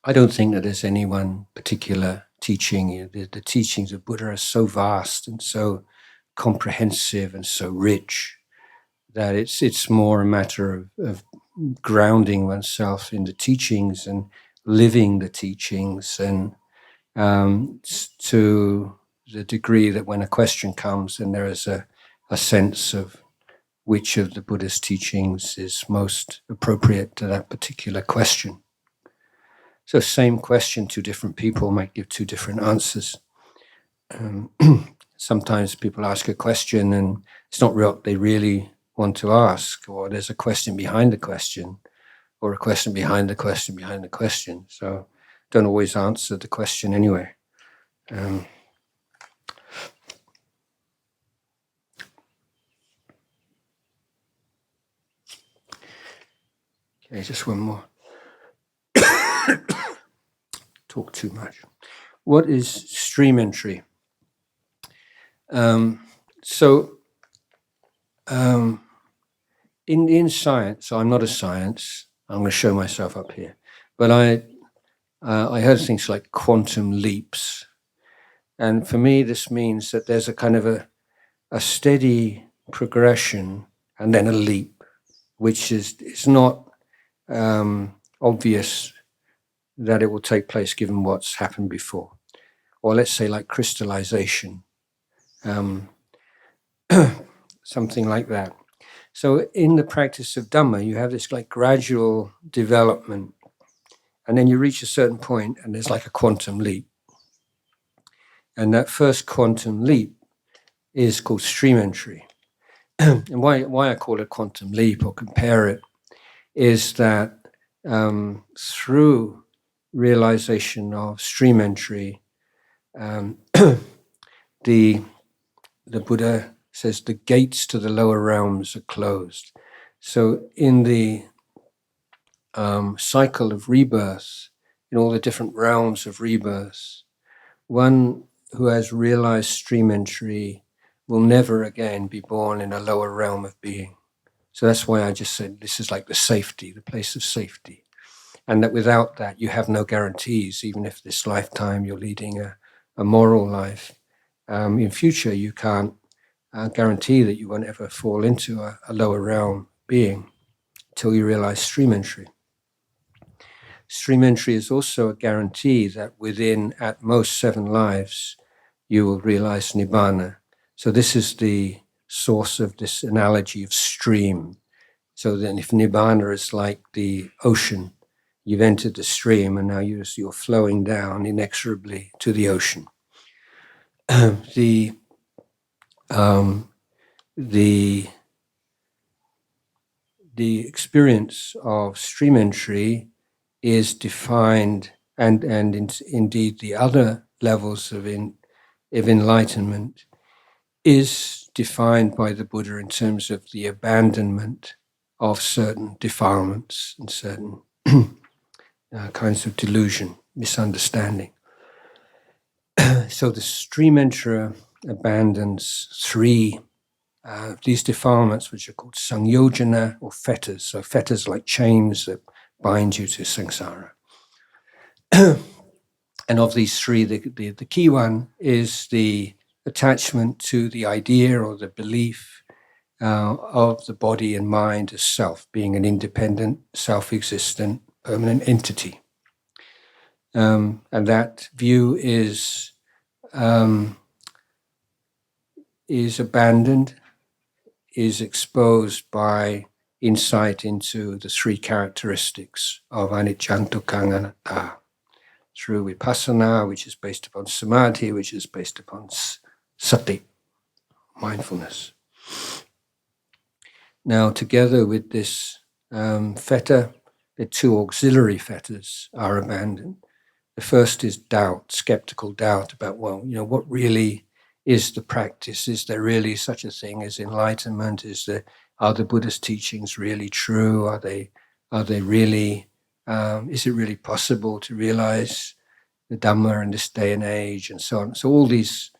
I don't think that there's any one particular teaching. The teachings of Buddha are so vast and so comprehensive and so rich that it's more a matter of grounding oneself in the teachings and living the teachings, and to the degree that when a question comes and there is a sense of which of the Buddha's teachings is most appropriate to that particular question. So same question, two different people might give two different answers. Sometimes people ask a question and it's not what they really want to ask, or there's a question behind the question, or a question behind the question behind the question. So don't always answer the question anyway. Okay, just one more. Talk too much. What is stream entry? In science, so I'm not a science, I'm going to show myself up here, but I heard things like quantum leaps. And for me, this means that there's a kind of a steady progression and then a leap, which is not obvious that it will take place given what's happened before. Or let's say like crystallization, something like that. So in the practice of Dhamma, you have this like gradual development, and then you reach a certain point and there's like a quantum leap. And that first quantum leap is called stream entry. And why I call it quantum leap or compare it is that through realization of stream entry, the Buddha says the gates to the lower realms are closed. So in the cycle of rebirth, in all the different realms of rebirth, one who has realized stream entry will never again be born in a lower realm of being. So that's why I just said this is like the safety, the place of safety. And that without that, you have no guarantees, even if this lifetime you're leading a moral life. In future, you can't guarantee that you won't ever fall into a lower realm being till you realize stream entry. Stream entry is also a guarantee that within at most 7 lives, you will realize Nibbana. So this is the source of this analogy of stream. So then if Nibbana is like the ocean, you've entered the stream and now you're flowing down inexorably to the ocean. The experience of stream entry is defined, and indeed the other levels of enlightenment is defined by the Buddha in terms of the abandonment of certain defilements and certain kinds of delusion, misunderstanding. So the stream enterer abandons 3 these defilements, which are called sangyojana or fetters. So fetters like chains that bind you to samsara. And of these 3, the key one is the attachment to the idea or the belief of the body and mind as self, being an independent, self-existent, permanent entity. And that view is abandoned, is exposed by insight into the 3 characteristics of anicca, dukkha, anatta, through vipassana, which is based upon samadhi, which is based upon sati, mindfulness. Now, together with this fetter, the two auxiliary fetters are abandoned. The first is doubt, skeptical doubt about, well, what really is the practice? Is there really such a thing as enlightenment? Are the Buddha's teachings really true? Are they really? Is it really possible to realize the Dhamma in this day and age, and so on? So all these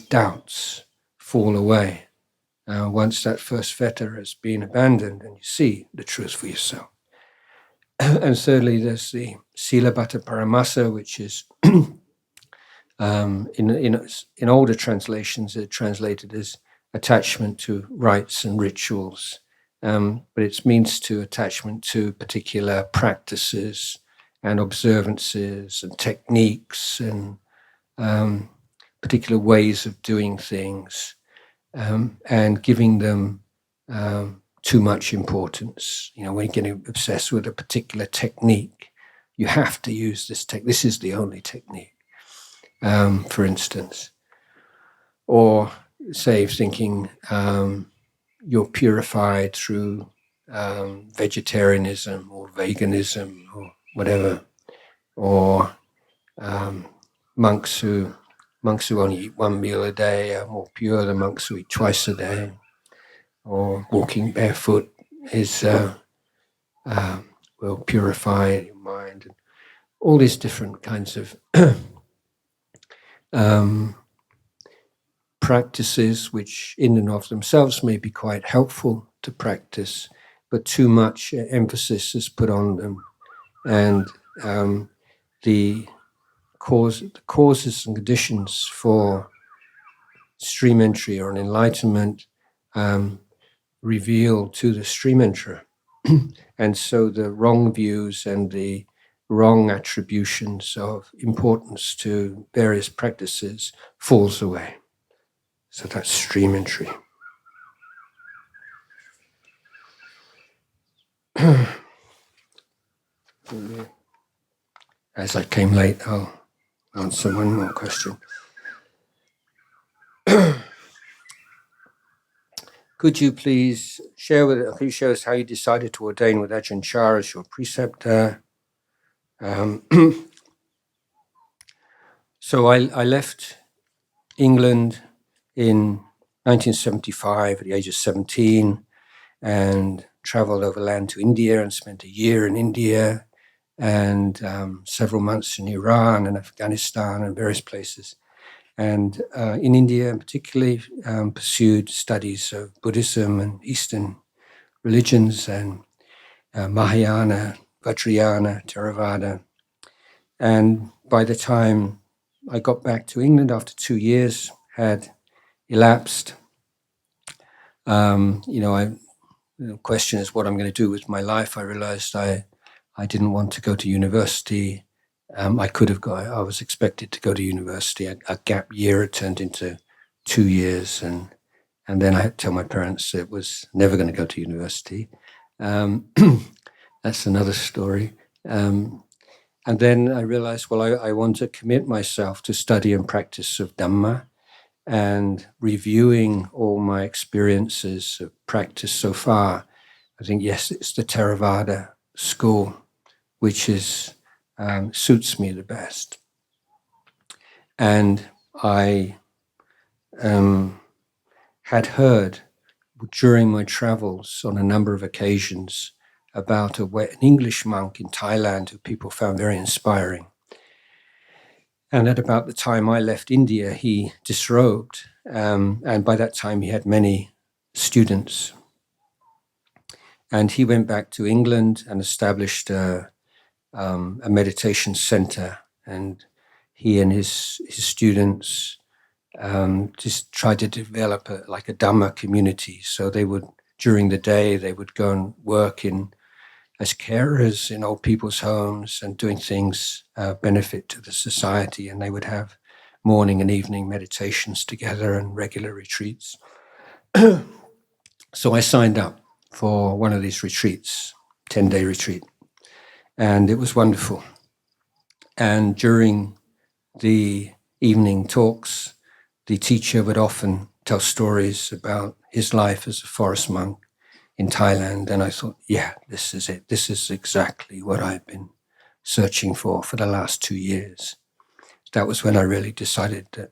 doubts fall away once that first fetter has been abandoned, and you see the truth for yourself. And thirdly, there's the Silabbata Paramasa, which is in older translations it's translated as attachment to rites and rituals, but it means to attachment to particular practices and observances and techniques and particular ways of doing things, and giving them too much importance. When you're getting obsessed with a particular technique, you have to use this this is the only technique, for instance. Or say thinking you're purified through vegetarianism or veganism or whatever, or monks who only eat one meal a day are more pure than monks who eat twice a day, or walking barefoot is will purify your mind, and all these different kinds of practices which in and of themselves may be quite helpful to practice, but too much emphasis is put on them, and the causes and conditions for stream entry or an enlightenment reveal to the stream enterer. And so the wrong views and the wrong attributions of importance to various practices falls away. So that's stream entry. As I came late, I'll answer one more question. Could you please share us how you decided to ordain with Ajahn Chah as your preceptor? So I left England in 1975 at the age of 17 and traveled overland to India and spent a year in India and several months in Iran and Afghanistan and various places. And in India, particularly, pursued studies of Buddhism and Eastern religions and Mahayana, Vajrayana, Theravada. And by the time I got back to England after 2 years had elapsed, the question is what I'm going to do with my life. I realized I didn't want to go to university. I was expected to go to university. A gap year had turned into 2 years, and then I had to tell my parents it was never going to go to university. That's another story. And then I realized, well, I want to commit myself to study and practice of Dhamma, and reviewing all my experiences of practice so far. I think, yes, it's the Theravada school, which suits me the best. And I had heard during my travels on a number of occasions about an English monk in Thailand who people found very inspiring. And at about the time I left India, he disrobed, and by that time he had many students. And he went back to England and established a meditation center, and he and his students just tried to develop a Dhamma community. So they would, during the day, they would go and work as carers in old people's homes and doing things benefit to the society, and they would have morning and evening meditations together and regular retreats. So I signed up for one of these retreats, 10-day retreat, and it was wonderful. And during the evening talks, the teacher would often tell stories about his life as a forest monk in Thailand, and I thought, yeah, this is it. This is exactly what I've been searching for the last 2 years. That was when I really decided that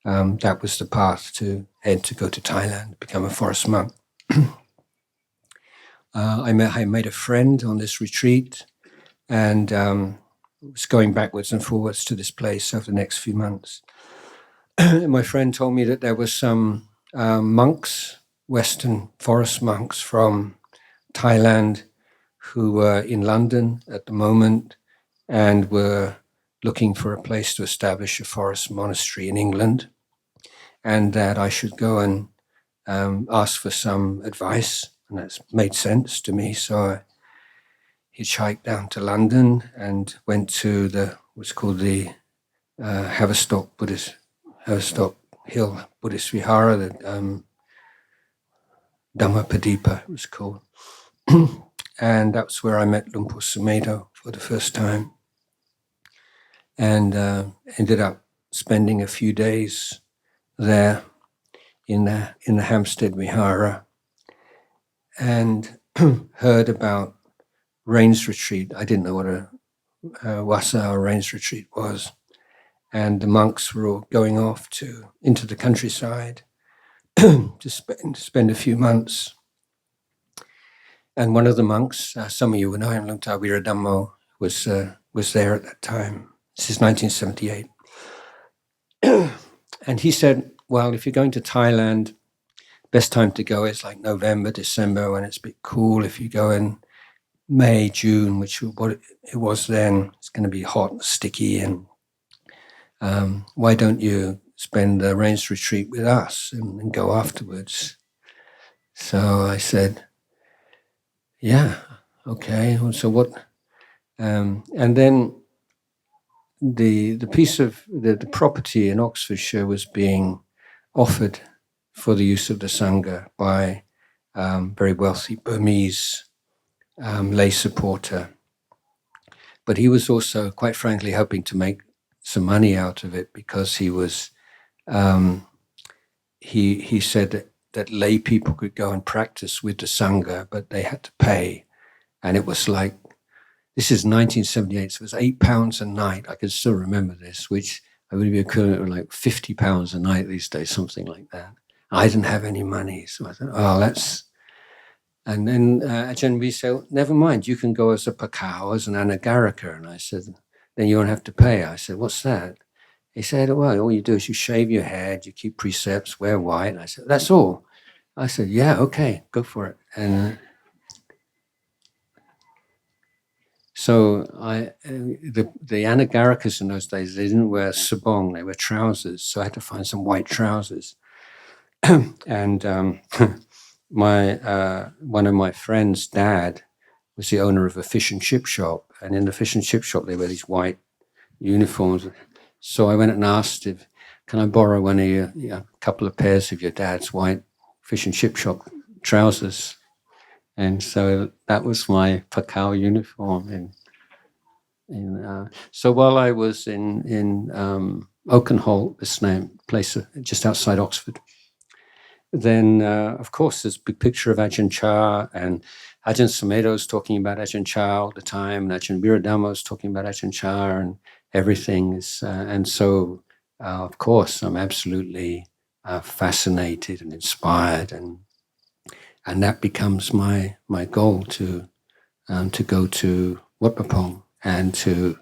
that was the path to go to Thailand, become a forest monk. I made a friend on this retreat, and was going backwards and forwards to this place over the next few months. My friend told me that there were some monks, Western forest monks from Thailand, who were in London at the moment and were looking for a place to establish a forest monastery in England, and that I should go and ask for some advice, and that made sense to me. So I hitchhiked down to London and went to what's called the Haverstock Hill Buddhist Vihara, the Dhammapadipa it was called. And that's where I met Luang Por Sumedho for the first time, and ended up spending a few days there in the Hampstead Vihara, and heard about rains retreat. I didn't know what a wasa or rains retreat was, and the monks were all going off into the countryside to spend a few months. And one of the monks, some of you will know him, Luang Ta Viradhammo, was there at that time. This is 1978. And he said, well, if you're going to Thailand, best time to go is like November, December, when it's a bit cool. If you go in May, June, which was what it was then, it's going to be hot and sticky. And why don't you spend the rains retreat with us and go afterwards? So I said, yeah, okay. So what? And then the piece of the property in Oxfordshire was being offered for the use of the Sangha by very wealthy Burmese lay supporter. But he was also, quite frankly, hoping to make some money out of it, because he was he said that lay people could go and practice with the Sangha, but they had to pay. And it was like, this is 1978, so it was £8 a night. I can still remember this, which I would be equivalent to like £50 a night these days, something like that. I didn't have any money, so I thought, oh, that's... And then Ajahn Jayasaro said, never mind, you can go as a pakao, as an anagarika. And I said, then you won't have to pay. I said, what's that? He said, well, all you do is you shave your head, you keep precepts, wear white. And I said, that's all. I said, yeah, okay, go for it. And so the anagarikas in those days, they didn't wear sabong, they were trousers. So I had to find some white trousers. And one of my friend's dad was the owner of a fish and chip shop. And in the fish and chip shop, they wear these white uniforms. So I went and asked can I borrow one of a couple of pairs of your dad's white fish and chip shop trousers? And so that was my pakao uniform. So while I was in Oakenholt, this place just outside Oxford, then of course there's a big picture of Ajahn Chah, and Ajahn Sumedho's talking about Ajahn Chah all the time, and Ajahn Viradhammo's talking about Ajahn Chah, and everything is, and so of course I'm absolutely fascinated and inspired, and that becomes my goal to go to Wat Pah Pong and to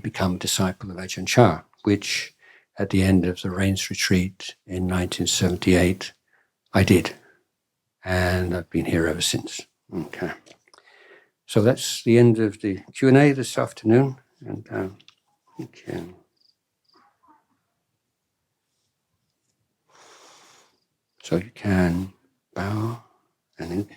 become a disciple of Ajahn Chah, which at the end of the Rains Retreat in 1978, I did. And I've been here ever since. Okay. So that's the end of the Q&A this afternoon. And you can... So you can bow and then